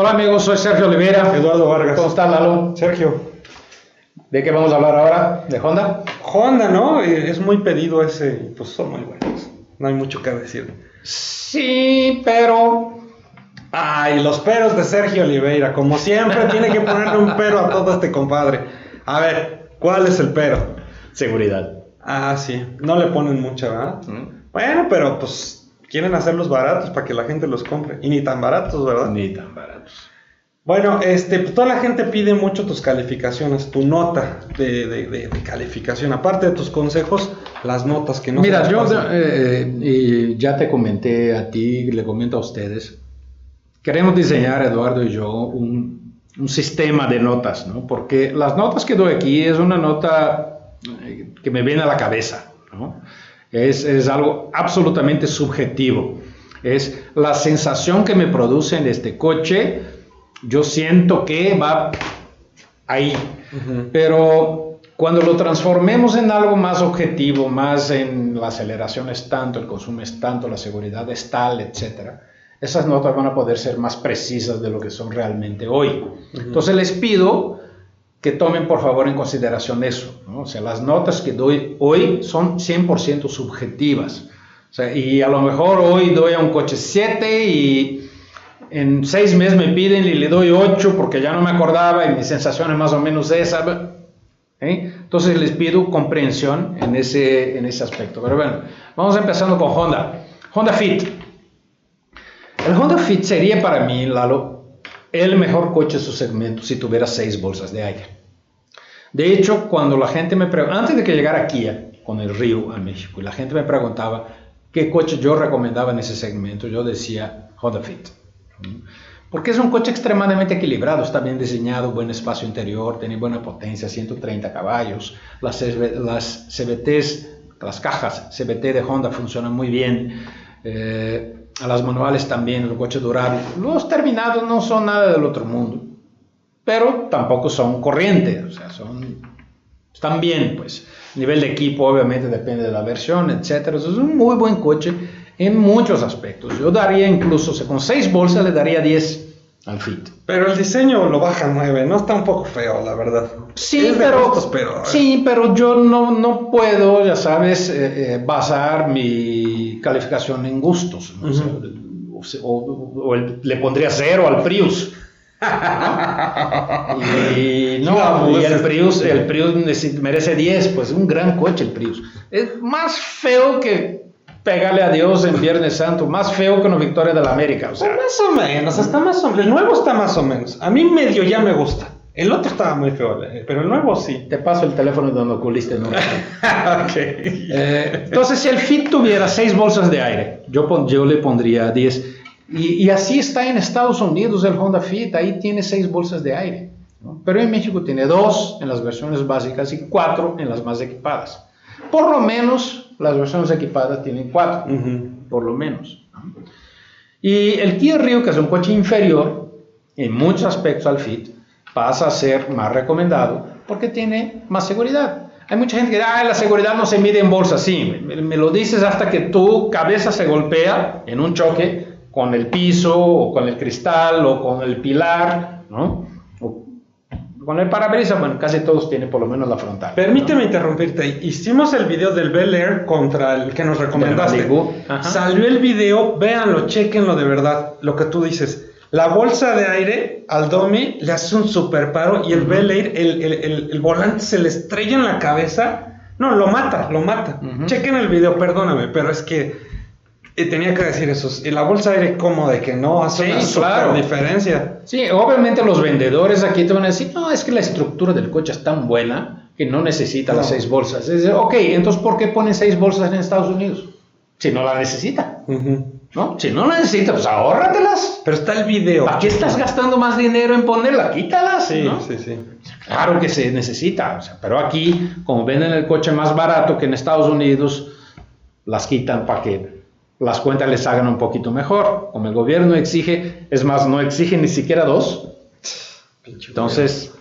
Hola amigos, soy Sergio Oliveira. Eduardo Vargas. ¿Cómo está Lalo? Sergio. ¿De qué vamos a hablar ahora? ¿De Honda? Honda, ¿no? Es muy pedido ese, pues son muy buenos. No hay mucho que decir. Sí, pero... Ay, los peros de Sergio Oliveira. Como siempre, tiene que ponerle un pero a todo este compadre. A ver, ¿cuál es el pero? Seguridad. Ah, sí. No le ponen mucha, ¿verdad? Bueno, pero pues quieren hacerlos baratos para que la gente los compre. Y ni tan baratos, ¿verdad? Ni tan baratos. Bueno, pues toda la gente pide mucho tus calificaciones, tu nota de calificación. Aparte de tus consejos, las notas que no... Mira, yo y ya te comenté a ti, le comento a ustedes. Queremos diseñar, Eduardo y yo, un sistema de notas, ¿no? Porque las notas que doy aquí es una nota que me viene a la cabeza, ¿no? Es algo absolutamente subjetivo. Es la sensación que me produce en este coche. Yo siento que va ahí. Pero cuando lo transformemos en algo más objetivo, más en la aceleración es tanto, el consumo es tanto, la seguridad es tal, etcétera, esas notas van a poder ser más precisas de lo que son realmente hoy. Entonces les pido que tomen por favor en consideración eso, ¿no? O sea, las notas que doy hoy son 100% subjetivas. O sea, y a lo mejor hoy doy a un coche 7 y en 6 meses me piden y le doy 8 porque ya no me acordaba y mi sensación es más o menos esa. Entonces les pido comprensión en ese aspecto. Pero bueno, vamos empezando con Honda. Honda Fit. El Honda Fit sería para mí, Lalo, el mejor coche de su segmento si tuviera 6 bolsas de aire. De hecho, cuando la gente me preguntaba, antes de que llegara Kia con el Rio a México, y la gente me preguntaba qué coche yo recomendaba en ese segmento, yo decía Honda Fit. Porque es un coche extremadamente equilibrado, está bien diseñado, buen espacio interior, tiene buena potencia, 130 caballos, las CVTs, las cajas CVT de Honda funcionan muy bien, a las manuales también, el coche durable. Los terminados no son nada del otro mundo, pero tampoco son corrientes, o sea, están bien, pues. El nivel de equipo obviamente depende de la versión, etcétera. Es un muy buen coche en muchos aspectos. Yo daría incluso, o sea, con 6 bolsas le daría 10 al Fit. Pero el diseño lo baja 9, ¿no? Está un poco feo, la verdad. Sí, pero yo no puedo, ya sabes, basar mi calificación en gustos, ¿no? Le pondría 0 al Prius. y el Prius merece 10, pues un gran coche el Prius. Es más feo que pegarle a Dios en Viernes Santo, más feo que una victoria de la América. O sea, más o menos, está más o menos. El nuevo está más o menos. A mí medio ya me gusta. El otro estaba muy feo, pero el nuevo sí. Te paso el teléfono donde oculiste, ¿no? Okay. Entonces, si el Fit tuviera 6 bolsas de aire, yo le pondría 10. Y así está en Estados Unidos el Honda Fit, ahí tiene 6 bolsas de aire, ¿no? Pero en México tiene 2 en las versiones básicas y 4 en las más equipadas. Por lo menos las versiones equipadas tienen 4, por lo menos, ¿no? Y el Kia Rio, que es un coche inferior en muchos aspectos al Fit, pasa a ser más recomendado porque tiene más seguridad. Hay mucha gente que dice, la seguridad no se mide en bolsas. Sí, me lo dices hasta que tu cabeza se golpea en un choque con el piso, o con el cristal, o con el pilar, ¿no? O con el parabrisas, bueno, casi todos tienen por lo menos la frontal. Permíteme interrumpirte. Hicimos el video del Bel Air contra el que nos recomendaste. Salió el video, véanlo, chequenlo de verdad, lo que tú dices. La bolsa de aire al Domi le hace un super paro y el Bel Air, el volante se le estrella en la cabeza. No, lo mata. Chequen el video, perdóname, pero es que tenía que decir eso. La bolsa de aire cómoda y que no hace una super diferencia. Sí, obviamente los vendedores aquí te van a decir, no, es que la estructura del coche es tan buena que no necesita las 6 bolsas. Es decir, ok, entonces ¿por qué ponen 6 bolsas en Estados Unidos? Si no la necesita. ¿No? Si no la necesitas, pues ahórratelas. Pero está el video. ¿Para qué estás gastando más dinero en ponerla? Quítalas. Sí, ¿no? sí. Claro que se necesita, o sea, pero aquí, como venden el coche más barato que en Estados Unidos, las quitan para que las cuentas les hagan un poquito mejor. Como el gobierno exige, es más, no exige ni siquiera 2. Entonces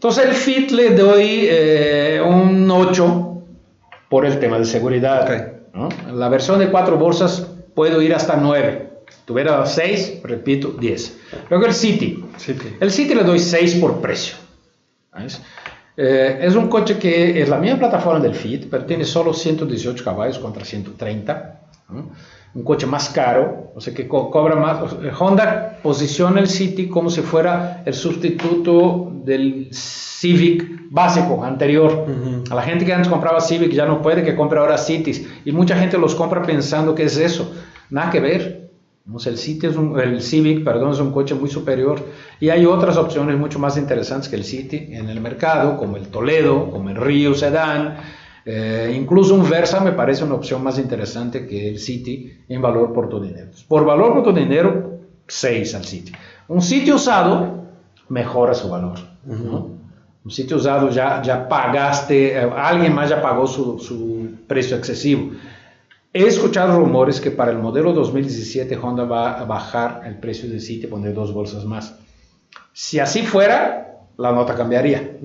el Fit le doy un 8 por el tema de seguridad. Okay. ¿No? La versión de 4 bolsas puedo ir hasta 9. tuviera 6, repito, 10. Luego el City. El City le doy 6 por precio. ¿Ves? Es un coche que es la misma plataforma del Fit, pero tiene solo 118 caballos contra 130. ¿No? Un coche más caro, o sea que cobra más. Honda posiciona el City como si fuera el sustituto del Civic básico anterior. A la gente que antes compraba Civic ya no puede, que compre ahora Cities, y mucha gente los compra pensando que es eso. Nada que ver. O sea, el Civic, es un coche muy superior, y hay otras opciones mucho más interesantes que el City en el mercado, como el Toledo, como el Rio Sedán. Incluso un Versa me parece una opción más interesante que el City en valor por tu dinero. Por valor por tu dinero, 6 al City. Un City usado mejora su valor. ¿No? Un City usado ya pagaste, alguien más ya pagó su precio excesivo. He escuchado rumores que para el modelo 2017 Honda va a bajar el precio del City y poner 2 bolsas más. Si así fuera, la nota cambiaría.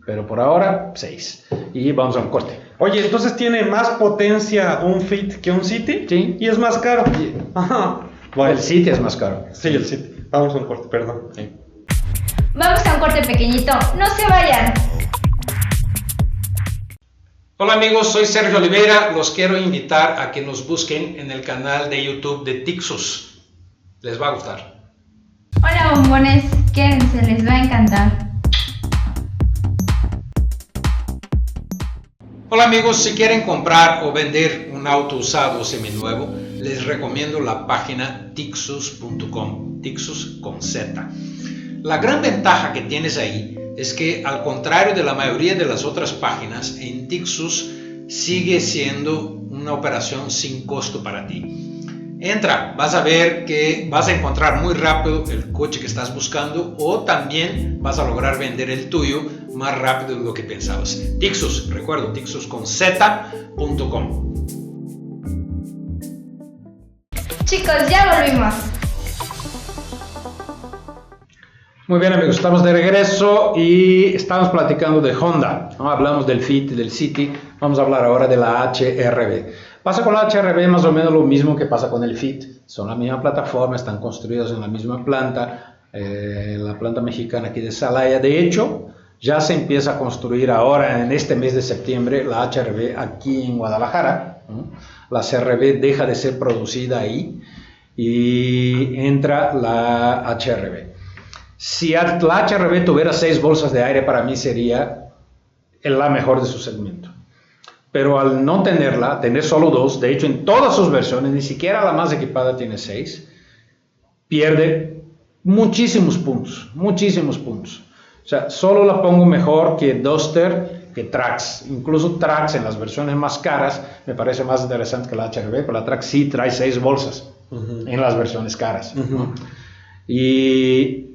Pero por ahora, 6. Y vamos a un corte. Oye, entonces tiene más potencia un Fit que un City. Sí. Y es más caro. Ajá. Bueno, el City es más caro. Sí, el City. Vamos a un corte, perdón. Sí. Vamos a un corte pequeñito. No se vayan. Hola amigos, soy Sergio Oliveira. Los quiero invitar a que nos busquen en el canal de YouTube de Tixus. Les va a gustar. Hola bombones, quédense, les va a encantar. Hola amigos, si quieren comprar o vender un auto usado o seminuevo, les recomiendo la página Tixus.com, Tixus con Z. La gran ventaja que tienes ahí es que, al contrario de la mayoría de las otras páginas, en Tixus sigue siendo una operación sin costo para ti. Entra, vas a ver que vas a encontrar muy rápido el coche que estás buscando, o también vas a lograr vender el tuyo más rápido de lo que pensabas. Tixus, recuerdo, Tixus con Z.com. Chicos, ya volvimos. Muy bien amigos, estamos de regreso y estamos platicando de Honda, ¿no? Hablamos del Fit y del City, vamos a hablar ahora de la HR-V. Pasa con la HR-V más o menos lo mismo que pasa con el Fit, son la misma plataforma, están construidos en la misma planta, la planta mexicana aquí de Celaya. De hecho, ya se empieza a construir ahora en este mes de septiembre la HR-V aquí en Guadalajara, ¿no? La CR-V deja de ser producida ahí y entra la HR-V. Si la HR-V tuviera 6 bolsas de aire, para mí sería la mejor de su segmento. Pero al no tenerla, tener solo 2, de hecho en todas sus versiones, ni siquiera la más equipada tiene 6, pierde muchísimos puntos, muchísimos puntos. O sea, solo la pongo mejor que Duster, que Trax. Incluso Trax en las versiones más caras me parece más interesante que la HR-V, pero la Trax sí trae 6 bolsas en las versiones caras. ¿No? Y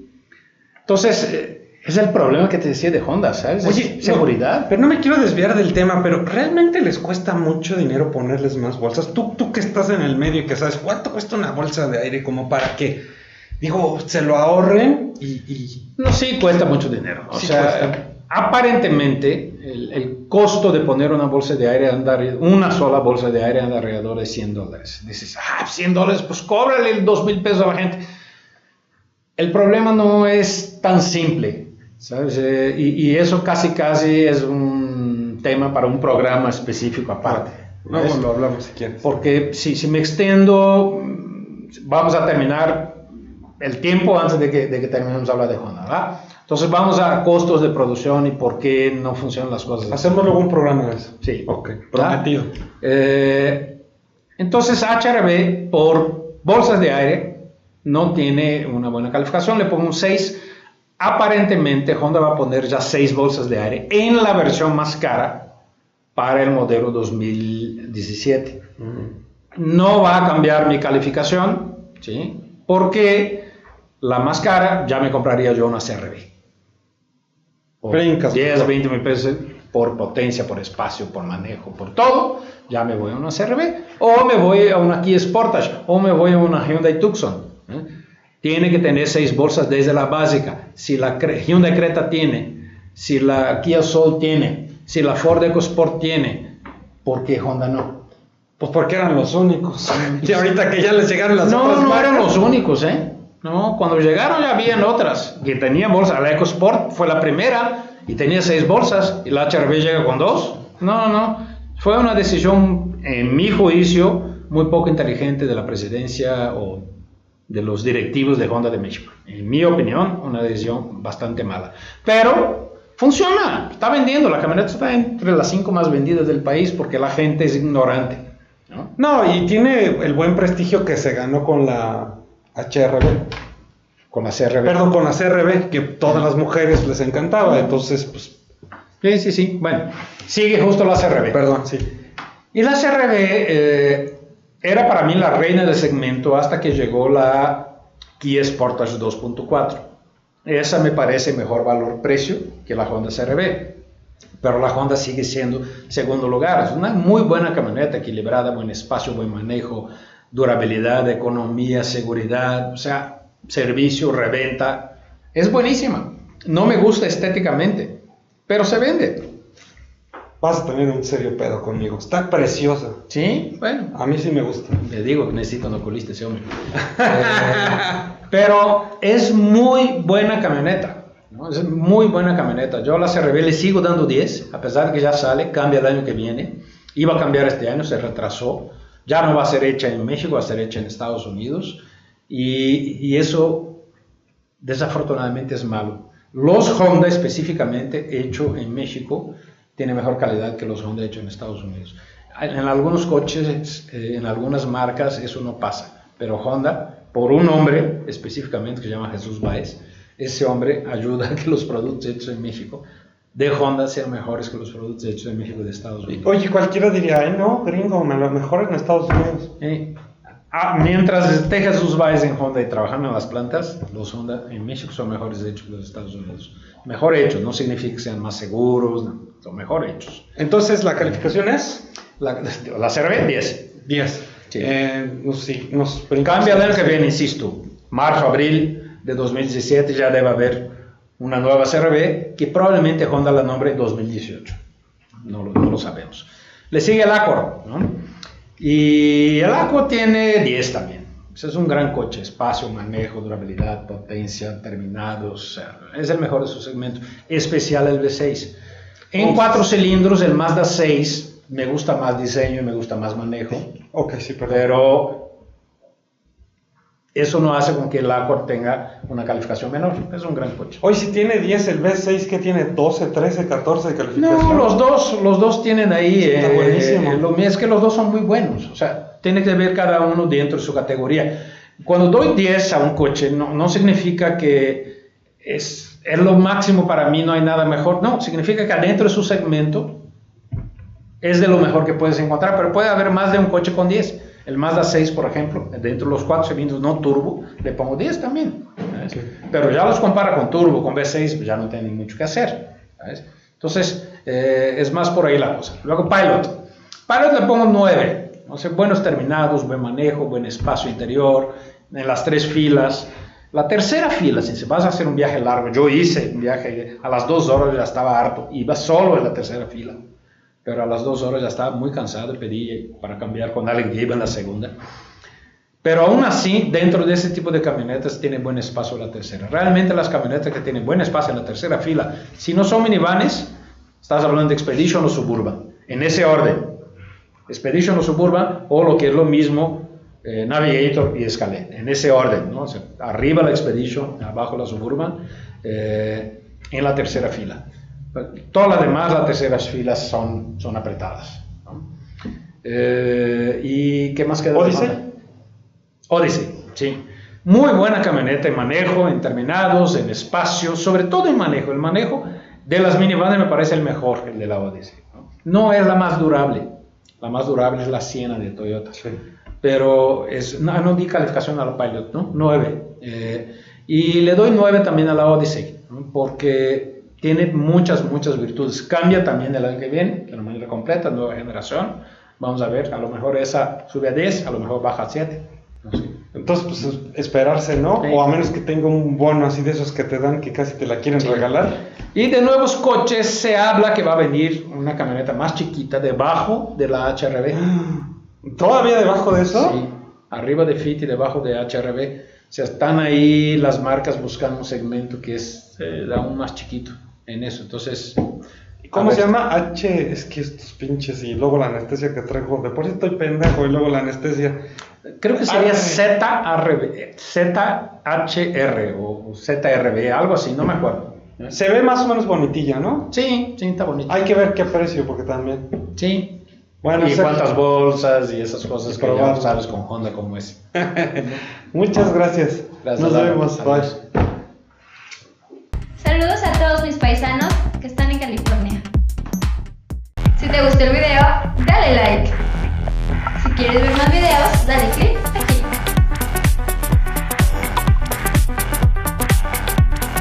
entonces, es el problema que te decía de Honda, ¿sabes? Oye, seguridad. No, pero no me quiero desviar del tema, pero ¿realmente les cuesta mucho dinero ponerles más bolsas? Tú que estás en el medio y que sabes, ¿cuánto cuesta una bolsa de aire como para que, digo, se lo ahorren y... No, sí cuesta mucho dinero. O sí sea, cuesta. Aparentemente, el costo de poner una bolsa de aire, una sola bolsa de aire anda alrededor de $100. Dices, $100, pues cóbrale 2,000 pesos a la gente. El problema no es tan simple, ¿sabes? Y eso casi es un tema para un programa específico aparte. Luego lo hablamos si quieres. Porque si me extiendo, vamos a terminar el tiempo antes de que terminemos de hablar de Honda, ¿verdad? Entonces vamos a costos de producción y por qué no funcionan las cosas. Hacemos luego un programa de eso. Sí. Ok, prometido. Entonces HR-V por bolsas de aire no tiene una buena calificación, le pongo un 6. Aparentemente Honda va a poner ya 6 bolsas de aire en la versión más cara para el modelo 2017. No va a cambiar mi calificación, ¿sí? Porque la más cara ya me compraría yo una CR-V. Por 10, 20 mil pesos por potencia, por espacio, por manejo, por todo, ya me voy a una CR-V, o me voy a una Kia Sportage, o me voy a una Hyundai Tucson. Tiene que tener 6 bolsas desde la básica. Si la Hyundai Creta tiene, si la Kia Soul tiene, si la Ford EcoSport tiene, ¿por qué Honda no? Pues porque eran los únicos. Y ahorita que ya les llegaron las otras No marcas. eran los únicos, No, cuando llegaron ya habían otras que tenían bolsas. La EcoSport fue la primera y tenía 6 bolsas y la HR-V llega con 2. No. Fue una decisión, en mi juicio, muy poco inteligente de la presidencia o de los directivos de Honda de México. En mi opinión, una decisión bastante mala. Pero funciona, está vendiendo. La camioneta está entre las 5 más vendidas del país porque la gente es ignorante. No, y tiene el buen prestigio que se ganó con la HR-V. Con la CR-V. Perdón, con la CR-V, que todas las mujeres les encantaba. Entonces, pues... Sí. Bueno, sigue justo la CR-V. Perdón, sí. Y la CR-V era para mí la reina del segmento hasta que llegó la Kia Sportage 2.4. Esa me parece mejor valor-precio que la Honda CR-V. Pero la Honda sigue siendo segundo lugar. Es una muy buena camioneta, equilibrada, buen espacio, buen manejo, durabilidad, economía, seguridad, o sea, servicio, reventa. Es buenísima. No me gusta estéticamente, pero se vende. Vas a tener un serio pedo conmigo. Está preciosa. Sí, bueno. A mí sí me gusta. Le digo que necesito un oculista ese hombre. Pero es muy buena camioneta, ¿no? Es muy buena camioneta. Yo a la CR-V le sigo dando 10, a pesar de que ya sale, cambia el año que viene. Iba a cambiar este año, se retrasó. Ya no va a ser hecha en México, va a ser hecha en Estados Unidos. Y eso, desafortunadamente, es malo. Los Honda, específicamente, hecho en México, tiene mejor calidad que los Honda hechos en Estados Unidos. En algunos coches, en algunas marcas, eso no pasa. Pero Honda, por un hombre específicamente que se llama Jesús Báez, ese hombre ayuda a que los productos hechos en México de Honda sean mejores que los productos hechos en México de Estados Unidos. Oye, cualquiera diría, no, gringo, me lo mejor en Estados Unidos. Mientras esté Jesús Báez en Honda y trabajando en las plantas, los Honda en México son mejores hechos que los de Estados Unidos. Mejor hechos, no significa que sean más seguros, no, son mejor hechos. Entonces, ¿la calificación es? La CR-V, 10. 10. Sí. Nos Cambia el año que viene, insisto, marzo, abril de 2017 ya debe haber una nueva CR-V que probablemente Honda la nombre 2018. No lo sabemos. Le sigue el Accord, ¿no? Y el Accord tiene 10 también. Ese es un gran coche, espacio, manejo, durabilidad, potencia, terminados. Es el mejor de su segmento. Especial el V6. En 4 cilindros, el Mazda 6 me gusta más diseño y me gusta más manejo. Ok, sí, pero eso no hace con que el Accord tenga una calificación menor. Es un gran coche. Hoy si tiene 10 el V6, ¿qué tiene? 12, 13, 14 de calificación. No, los dos tienen ahí. Está buenísimo. Es que los dos son muy buenos. O sea, tiene que ver cada uno dentro de su categoría. Cuando doy 10 a un coche, no significa que es lo máximo para mí, no hay nada mejor. No, significa que adentro de su segmento es de lo mejor que puedes encontrar, pero puede haber más de un coche con 10. El Mazda 6, por ejemplo, dentro de los 4 cilindros no turbo, le pongo 10 también. ¿Sabes? Pero ya los compara con turbo, con V6, pues ya no tienen mucho que hacer. ¿Sabes? Entonces, es más por ahí la cosa. Luego Pilot. Pilot le pongo 9. O sea, buenos terminados, buen manejo, buen espacio interior, en las 3 filas. La tercera fila, si vas a hacer un viaje largo, yo hice un viaje, a las 2 horas ya estaba harto, iba solo en la tercera fila. Pero a las 2 horas ya estaba muy cansado y pedí para cambiar con alguien que iba en la segunda. Pero aún así, dentro de ese tipo de camionetas tiene buen espacio la tercera. Realmente las camionetas que tienen buen espacio en la tercera fila, si no son minivanes, estás hablando de Expedition o Suburban. En ese orden. Expedition o Suburban, o lo que es lo mismo, Navigator y Escalade. En ese orden, ¿no? O sea, arriba la Expedition, abajo la Suburban, en la tercera fila. Todas las demás, las terceras filas son apretadas, ¿no? ¿Y qué más queda? Odyssey, sí. Muy buena camioneta en manejo, en terminados, en espacio, sobre todo en manejo. El manejo de las minivans me parece el mejor, el de la Odyssey, ¿no? No es la más durable. La más durable es la Siena de Toyota. Sí. Pero no di calificación a la Pilot, ¿no? 9. Y le doy 9 también a la Odyssey, ¿no? Porque tiene muchas virtudes. Cambia también el año que viene, de manera completa, nueva generación. Vamos a ver, a lo mejor esa sube a 10, a lo mejor baja a 7. No sé. Entonces, pues esperarse, ¿no? Sí. O a menos que tenga un bono así de esos que te dan, que casi te la quieren regalar. Y de nuevos coches se habla que va a venir una camioneta más chiquita debajo de la HR-V. ¿Todavía debajo de eso? Sí, arriba de FIT y debajo de HRB. O sea, están ahí las marcas buscando un segmento que es aún más chiquito en eso. Entonces, ¿cómo se llama? Es que estos pinches y luego la anestesia que traigo. De por sí estoy pendejo y luego la anestesia. Creo que sería ZHR o ZRB, algo así, no me acuerdo. Se ve más o menos bonitilla, ¿no? Sí, está bonito. Hay que ver qué precio, porque también. Sí. Bueno, y cuántas bolsas y esas cosas que ya sabes con Honda como es. Muchas gracias. Nos vemos. Bye. Saludos a todos mis paisanos que están en California. Si te gustó el video, dale like. Si quieres ver más videos, dale